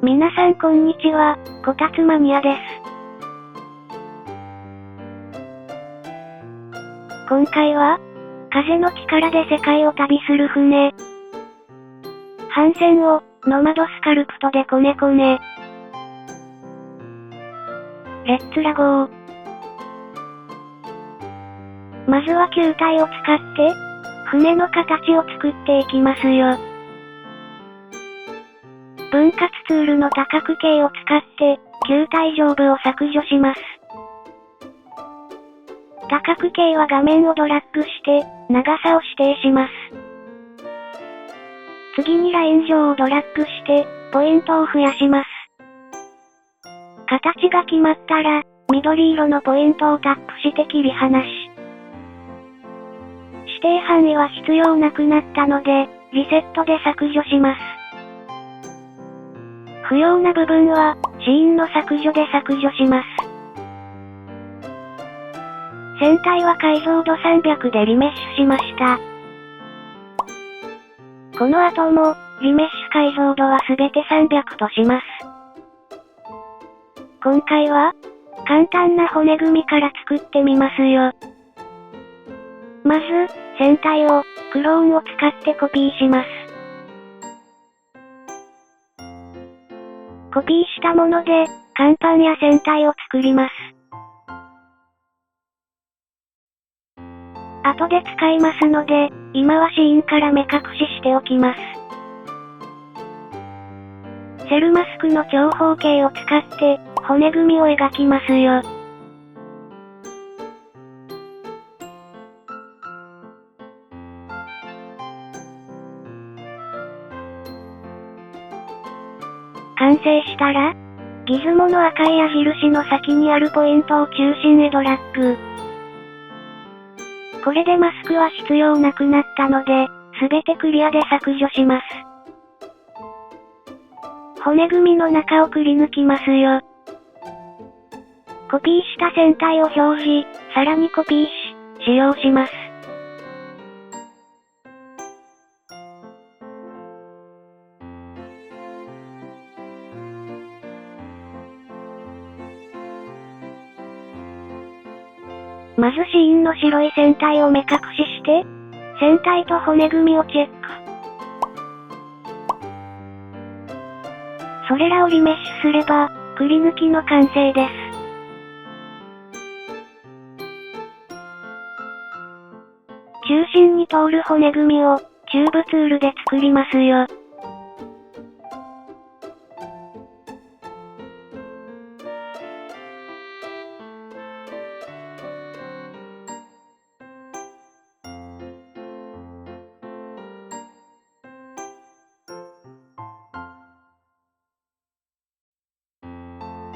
皆さんこんにちは、こたつマニアです。今回は、風の力で世界を旅する船。帆船を、ノマドスカルプトでこねこね。レッツラゴー。まずは球体を使って、船の形を作っていきますよ。分割ツールの多角形を使って、球体上部を削除します。多角形は画面をドラッグして、長さを指定します。次にライン上をドラッグして、ポイントを増やします。形が決まったら、緑色のポイントをタップして切り離し。指定範囲は必要なくなったので、リセットで削除します。不要な部分は、シーンの削除で削除します。船体は解像度300でリメッシュしました。この後も、リメッシュ解像度はすべて300とします。今回は、簡単な骨組みから作ってみますよ。まず、船体を、クローンを使ってコピーします。コピーしたもので、甲板や船体を作ります。後で使いますので、今はシーンから目隠ししておきます。セルマスクの長方形を使って、骨組みを描きますよ。完成したら、ギズモの赤い矢印の先にあるポイントを中心へドラッグ。これでマスクは必要なくなったので、すべてクリアで削除します。骨組みの中をくり抜きますよ。コピーした船体を表示、さらにコピーし、使用します。まずシーンの白い船体を目隠しして、船体と骨組みをチェック。それらをリメッシュすれば、くり抜きの完成です。中心に通る骨組みを、キューブツールで作りますよ。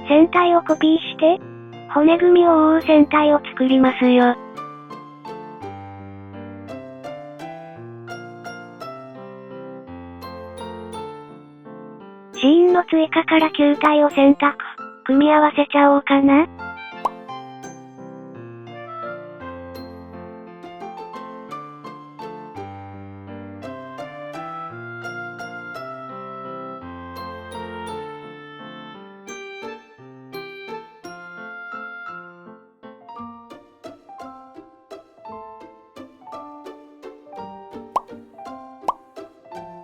船体をコピーして、骨組みを覆う船体を作りますよ。シーンの追加から球体を選択、組み合わせちゃおうかな。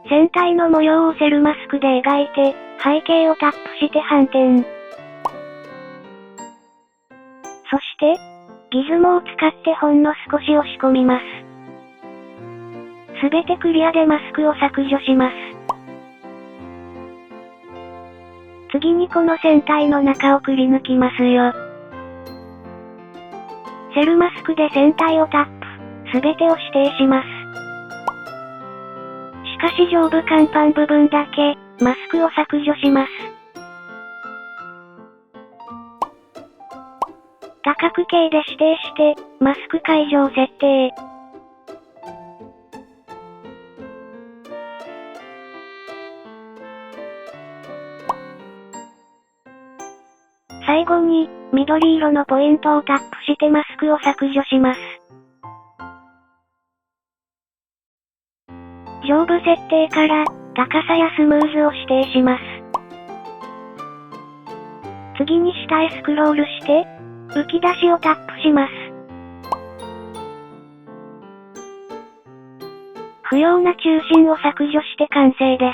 船体の模様をセルマスクで描いて、背景をタップして反転。そして、ギズモを使ってほんの少し押し込みます。すべてクリアでマスクを削除します。次にこの船体の中をくり抜きますよ。セルマスクで船体をタップ、すべてを指定します。しかし上部甲板部分だけ、マスクを削除します。多角形で指定して、マスク解除を設定。最後に、緑色のポイントをタップしてマスクを削除します。上部設定から、高さやスムーズを指定します。次に下へスクロールして、浮き出しをタップします。不要な中心を削除して完成で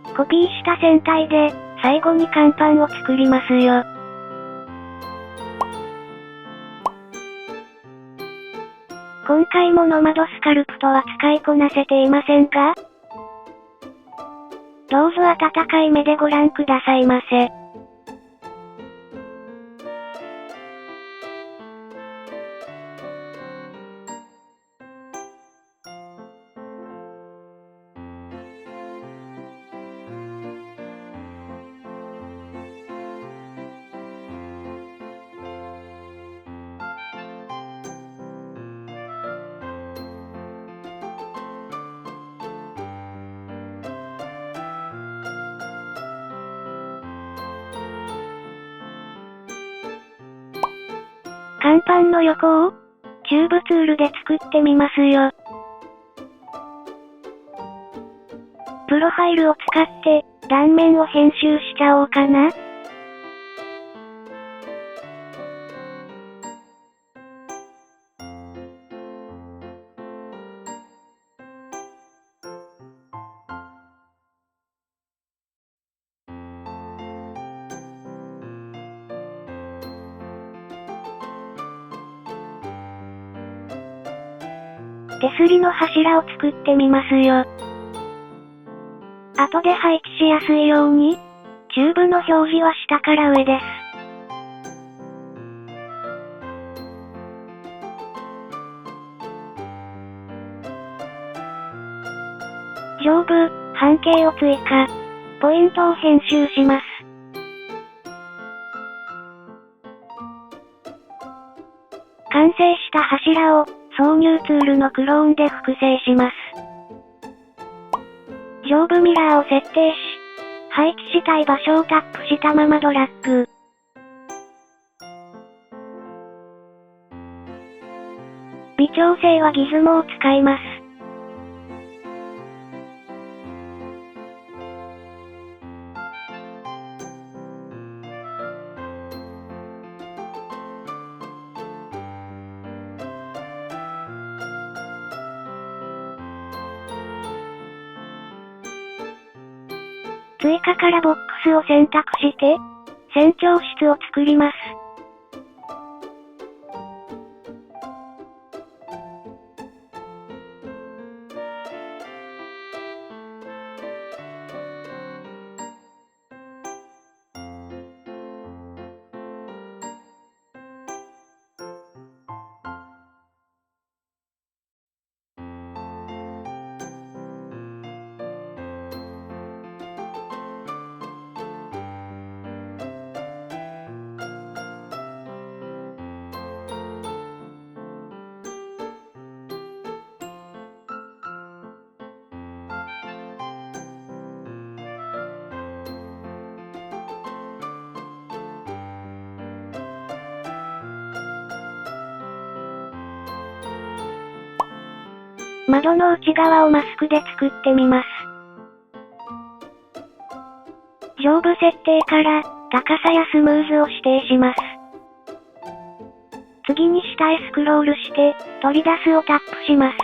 す。コピーした線体で、最後に乾板を作りますよ。今回もノマドスカルプトは使いこなせていませんが、どうぞ温かい目でご覧くださいませ。乾板の横を、チューブツールで作ってみますよ。プロファイルを使って、断面を編集しちゃおうかな。手すりの柱を作ってみますよ。後で配置しやすいように、チューブの表示は下から上です。上部、半径を追加。ポイントを編集します。完成した柱を、挿入ツールのクローンで複製します。上部ミラーを設定し、配置したい場所をタップしたままドラッグ。微調整はギズモを使います。追加からボックスを選択して、船長室を作ります。窓の内側をマスクで作ってみます。上部設定から、高さやスムーズを指定します。次に下へスクロールして、取り出すをタップします。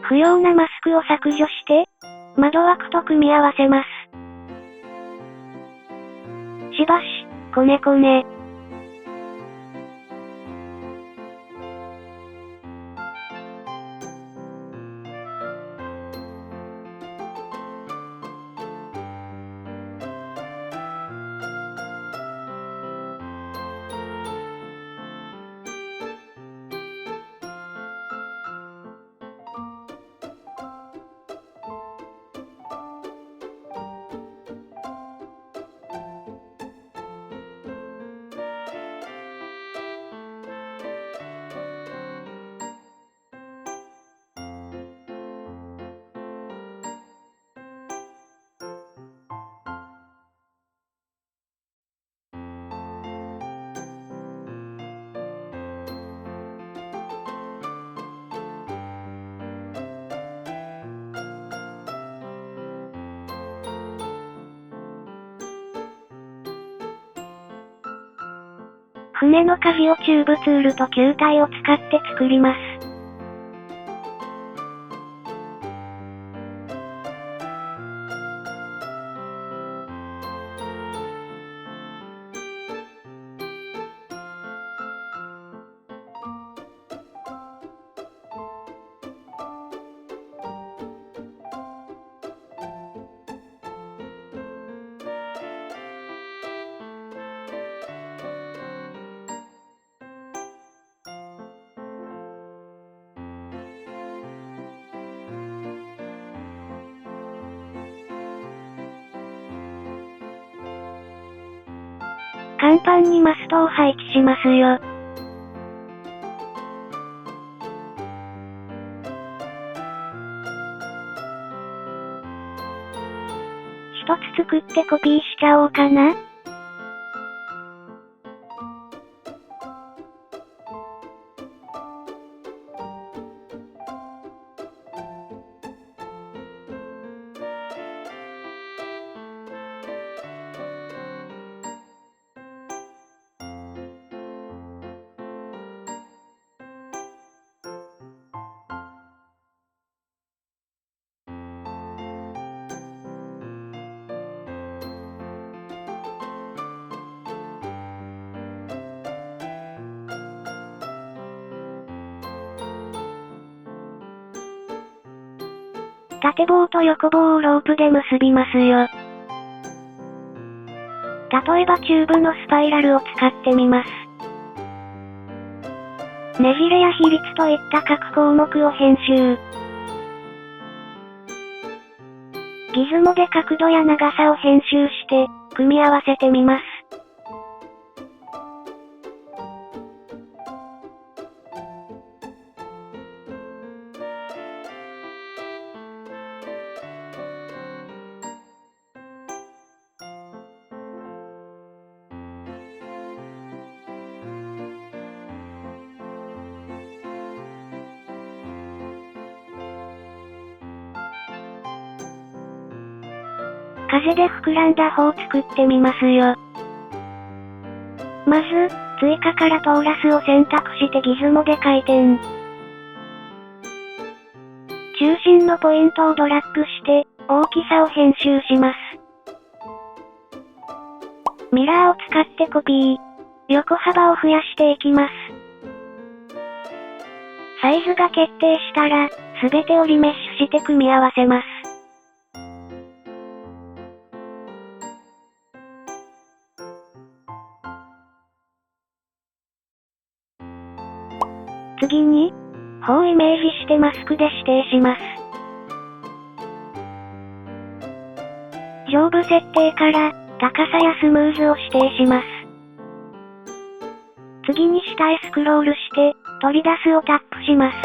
不要なマスクを削除して、窓枠と組み合わせます。しばし、こねこね。船の舵をチューブツールと球体を使って作ります。甲板にマストを配置しますよ。一つ作ってコピーしちゃおうかな。縦棒と横棒をロープで結びますよ。例えばチューブのスパイラルを使ってみます。ねじれや比率といった各項目を編集。ギズモで角度や長さを編集して、組み合わせてみます。風で膨らんだ方を作ってみますよ。まず、追加からトーラスを選択してギズモで回転。中心のポイントをドラッグして、大きさを編集します。ミラーを使ってコピー。横幅を増やしていきます。サイズが決定したら、すべてをリメッシュして組み合わせます。次に、帆をイメージしてマスクで指定します。上部設定から、高さやスムーズを指定します。次に下へスクロールして、取り出すをタップします。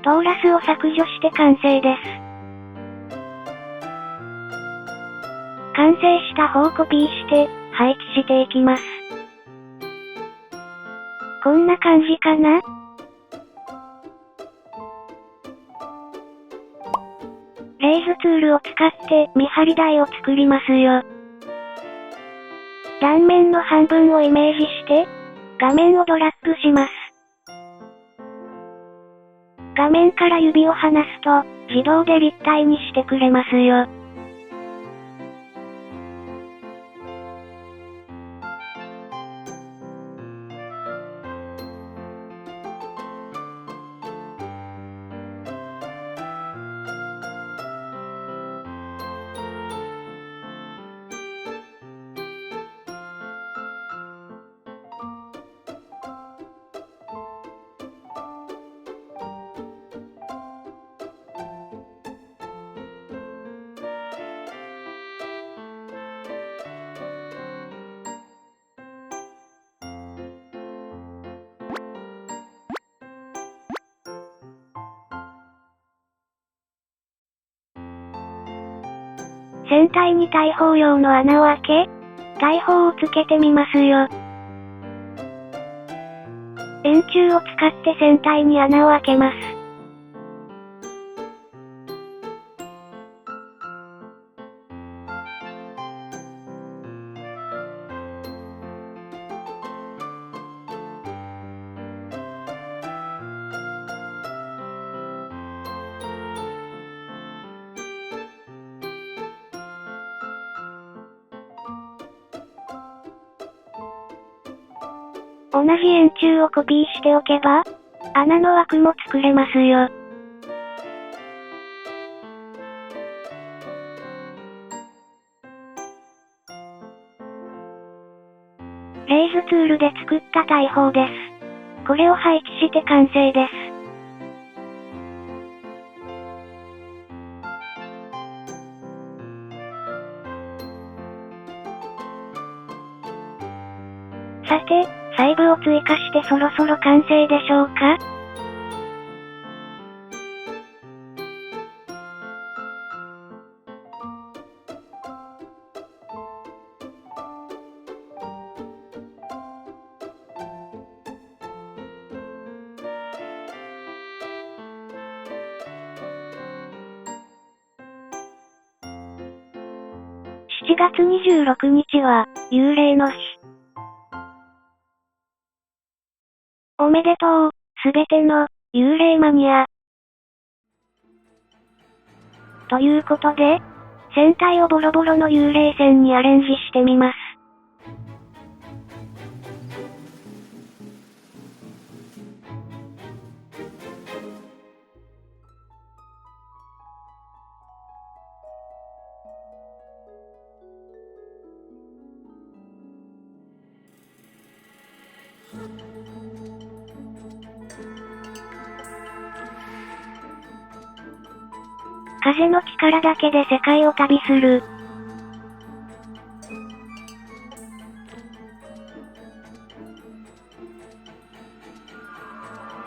トーラスを削除して完成です。完成した方をコピーして、配置していきます。こんな感じかな？レイズツールを使って見張り台を作りますよ。断面の半分をイメージして、画面をドラッグします。画面から指を離すと、自動で立体にしてくれますよ。船体に大砲用の穴を開け、大砲をつけてみますよ。円柱を使って船体に穴を開けます。同じ円柱をコピーしておけば、穴の枠も作れますよ。レイズツールで作った大砲です。これを配置して完成です。さて、細部を追加してそろそろ完成でしょうか？7月26日は、幽霊の日。おめでとう、すべての、幽霊マニア。ということで、戦隊をボロボロの幽霊戦にアレンジしてみます。風の力だけで世界を旅する。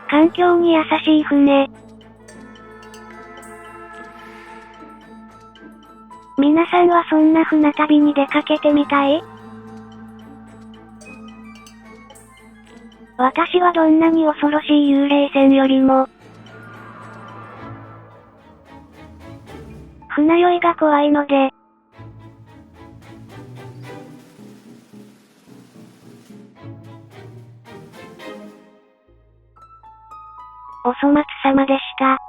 環境に優しい船。皆さんはそんな船旅に出かけてみたい？私はどんなに恐ろしい幽霊船よりも、船酔いが怖いので、お粗末様でした。